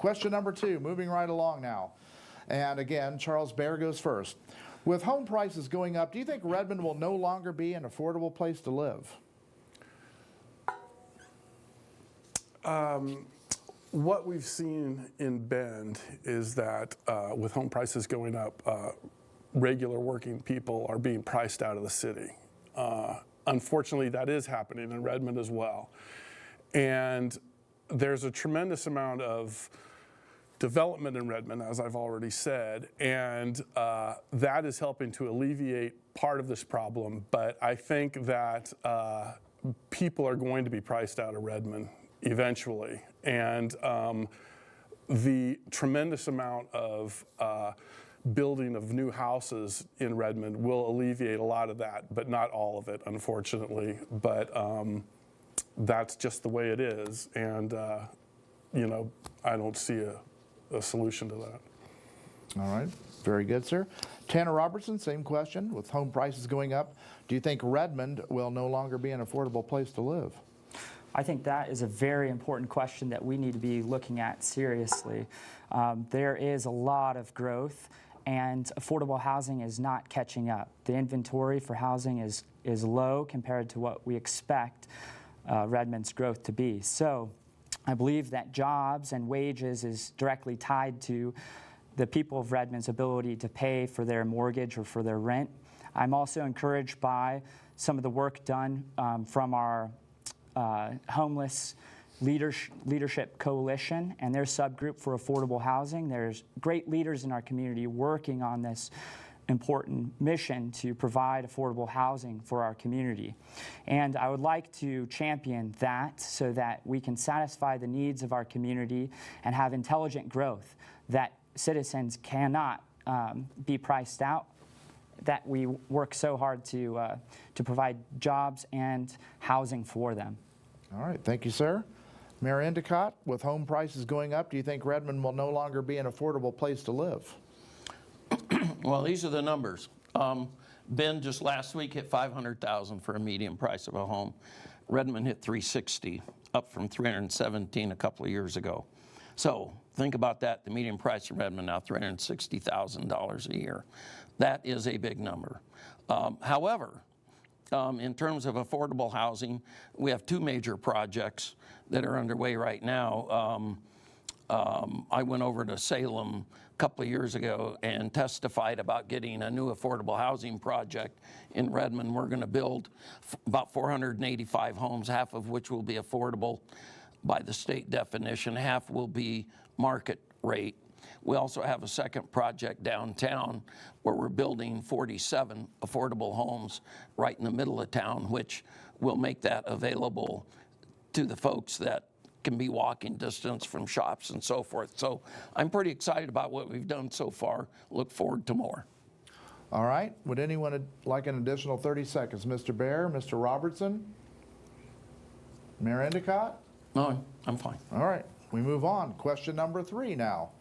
Question number 2, moving right along now. And again, Charles Bear goes first. With home prices going up, do you think Redmond will no longer be an affordable place to live? What we've seen in Bend is that with home prices going up, regular working people are being priced out of the city. Unfortunately, that is happening in Redmond as well. And there's a tremendous amount of development in Redmond, as I've already said, and that is helping to alleviate part of this problem. But I think that people are going to be priced out of Redmond eventually. And the tremendous amount of building of new houses in Redmond will alleviate a lot of that, but not all of it, unfortunately. But that's just the way it is. And, you know, I don't see a solution to that. All right. Very good, sir. Tanner Robertson, same question. With home prices going up, do you think Redmond will no longer be an affordable place to live? I think that is a very important question that we need to be looking at seriously. There is a lot of growth, and affordable housing is not catching up. The inventory for housing is low compared to what we expect Redmond's growth to be. So I believe that jobs and wages is directly tied to the people of Redmond's ability to pay for their mortgage or for their rent. I'm also encouraged by some of the work done from our Homeless Leadership Coalition and their subgroup for affordable housing. There's great leaders in our community working on this important mission to provide affordable housing for our community. And I would like to champion that so that we can satisfy the needs of our community and have intelligent growth that citizens cannot be priced out, that we work so hard to provide jobs and housing for them. All right, thank you, sir. Mayor Endicott, with home prices going up, do you think Redmond will no longer be an affordable place to live? Well, these are the numbers. Bend just last week hit $500,000 for a median price of a home. Redmond hit $360,000, up from $317,000 a couple of years ago. So think about that. The median price in Redmond now $360,000 a year. That is a big number. However, in terms of affordable housing, we have 2 major projects that are underway right now. I went over to Salem a couple of years ago and testified about getting a new affordable housing project in Redmond. We're going to build about 485 homes, half of which will be affordable by the state definition, half will be market rate. We also have a second project downtown where we're building 47 affordable homes right in the middle of town, which will make that available to the folks that can be walking distance from shops and so forth. So I'm pretty excited about what we've done so far. Look forward to more. All right. Would anyone like an additional 30 seconds? Mr. Bear, Mr. Robertson, Mayor Endicott? No, I'm fine. All right. We move on. Question number 3 now.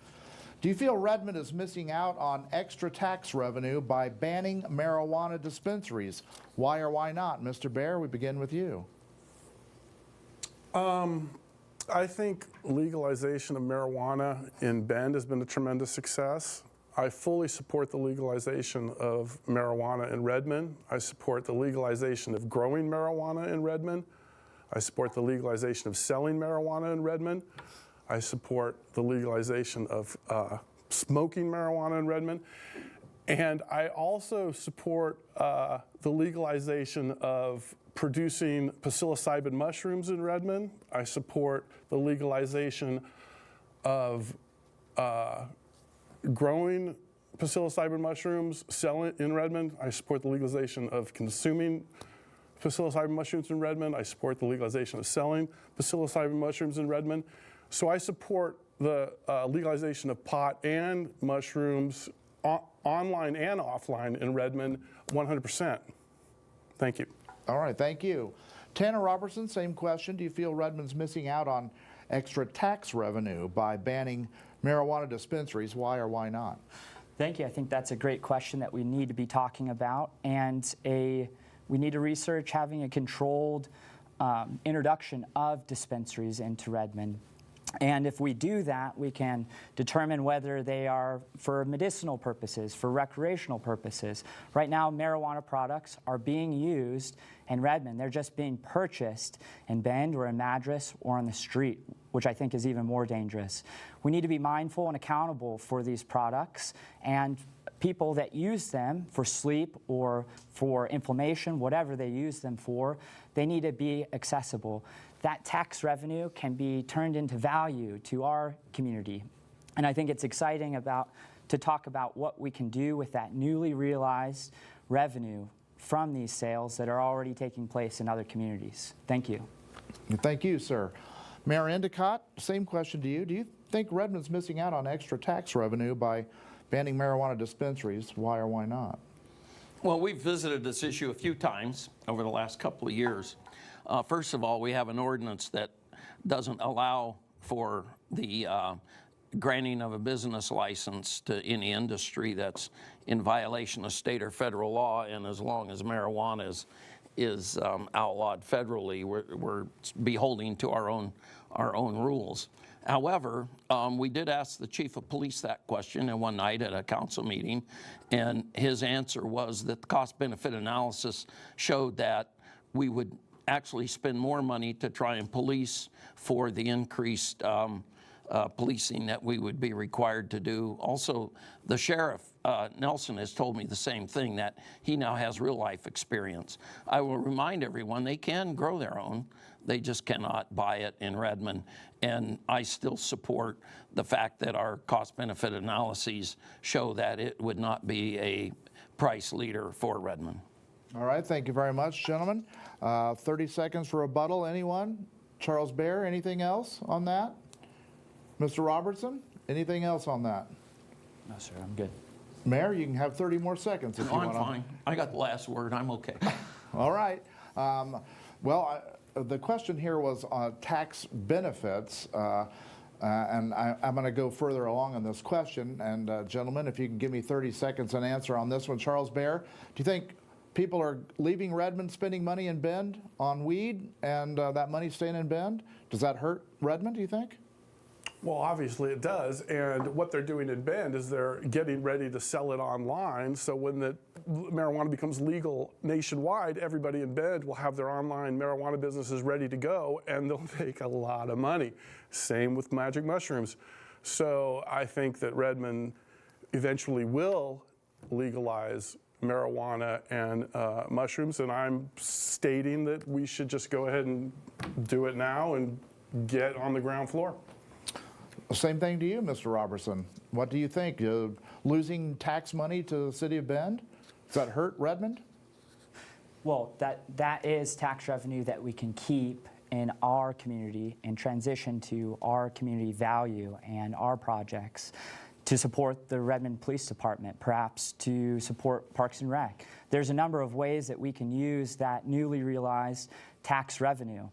Do you feel Redmond is missing out on extra tax revenue by banning marijuana dispensaries? Why or why not? Mr. Bear, we begin with you. I think legalization of marijuana in Bend has been a tremendous success. I fully support the legalization of marijuana in Redmond. I support the legalization of growing marijuana in Redmond. I support the legalization of selling marijuana in Redmond. I support the legalization of smoking marijuana in Redmond. And I also support the legalization of producing psilocybin mushrooms in Redmond. I support the legalization of growing psilocybin mushrooms, selling in Redmond. I support the legalization of consuming psilocybin mushrooms in Redmond. I support the legalization of selling psilocybin mushrooms in Redmond. So I support the legalization of pot and mushrooms online and offline in Redmond 100%. Thank you. All right, thank you. Tanner Robertson, same question. Do you feel Redmond's missing out on extra tax revenue by banning marijuana dispensaries? Why or why not? Thank you. I think that's a great question that we need to be talking about, and we need to research having a controlled introduction of dispensaries into Redmond. And if we do that, we can determine whether they are for medicinal purposes, for recreational purposes. Right now, marijuana products are being used in Redmond. They're just being purchased in Bend or in Madras or on the street, which I think is even more dangerous. We need to be mindful and accountable for these products, and people that use them for sleep or for inflammation, whatever they use them for, they need to be accessible. That tax revenue can be turned into value to our community. And I think it's exciting to talk about what we can do with that newly realized revenue from these sales that are already taking place in other communities. Thank you. Thank you, sir. Mayor Endicott, same question to you. Do you think Redmond's missing out on extra tax revenue by banning marijuana dispensaries? Why or why not? Well, we've visited this issue a few times over the last couple of years. First of all, we have an ordinance that doesn't allow for the granting of a business license to any industry that's in violation of state or federal law, and as long as marijuana is outlawed federally, we're beholden to our own rules. However, we did ask the chief of police that question and one night at a council meeting, and his answer was that the cost-benefit analysis showed that we would actually spend more money to try and police for the increased policing that we would be required to do. Also, the sheriff, Nelson, has told me the same thing, that he now has real-life experience. I will remind everyone they can grow their own. They just cannot buy it in Redmond. And I still support the fact that our cost-benefit analyses show that it would not be a price leader for Redmond. All right, thank you very much, gentlemen. 30 seconds for rebuttal. Anyone? Charles Bear, anything else on that? Mr. Robertson, anything else on that? No, sir, I'm good. Mayor, you can have 30 more seconds if you want I'm to. fine. I got the last word. I'm okay. All right. The question here was on tax benefits, and I'm going to go further along on this question. And gentlemen, if you can give me 30 seconds and answer on this one. Charles Bear, do you think people are leaving Redmond, spending money in Bend on weed, and that money staying in Bend? Does that hurt Redmond, do you think? Well, obviously it does, and what they're doing in Bend is they're getting ready to sell it online, so when the marijuana becomes legal nationwide, everybody in Bend will have their online marijuana businesses ready to go, and they'll make a lot of money. Same with magic mushrooms. So I think that Redmond eventually will legalize marijuana and mushrooms, and I'm stating that we should just go ahead and do it now and get on the ground floor. Same thing to you, Mr. Robertson. What do you think? Losing tax money to the city of Bend? Does that hurt Redmond? Well, that is tax revenue that we can keep in our community and transition to our community value and our projects to support the Redmond Police Department, perhaps to support Parks and Rec. There's a number of ways that we can use that newly realized tax revenue,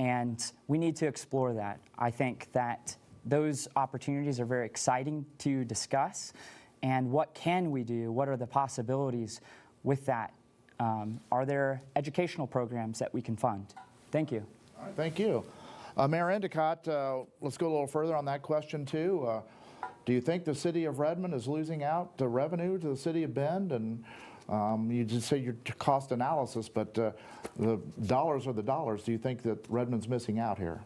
and we need to explore that. I think that those opportunities are very exciting to discuss. And what can we do? What are the possibilities with that? Are there educational programs that we can fund? Thank you. All right, thank you. Mayor Endicott, let's go a little further on that question too. Do you think the city of Redmond is losing out the revenue to the city of Bend? And you just say your cost analysis, but the dollars are the dollars. Do you think that Redmond's missing out here?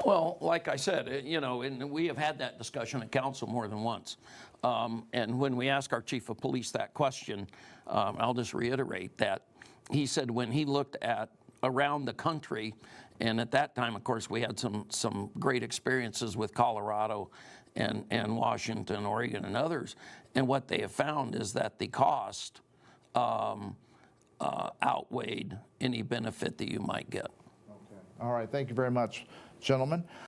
Well, like I said, and we have had that discussion at council more than once. And when we ask our chief of police that question, I'll just reiterate that he said when he looked at around the country, and at that time, of course, we had some great experiences with Colorado and Washington, Oregon, and others. And what they have found is that the cost outweighed any benefit that you might get. Okay. All right. Thank you very much, gentlemen.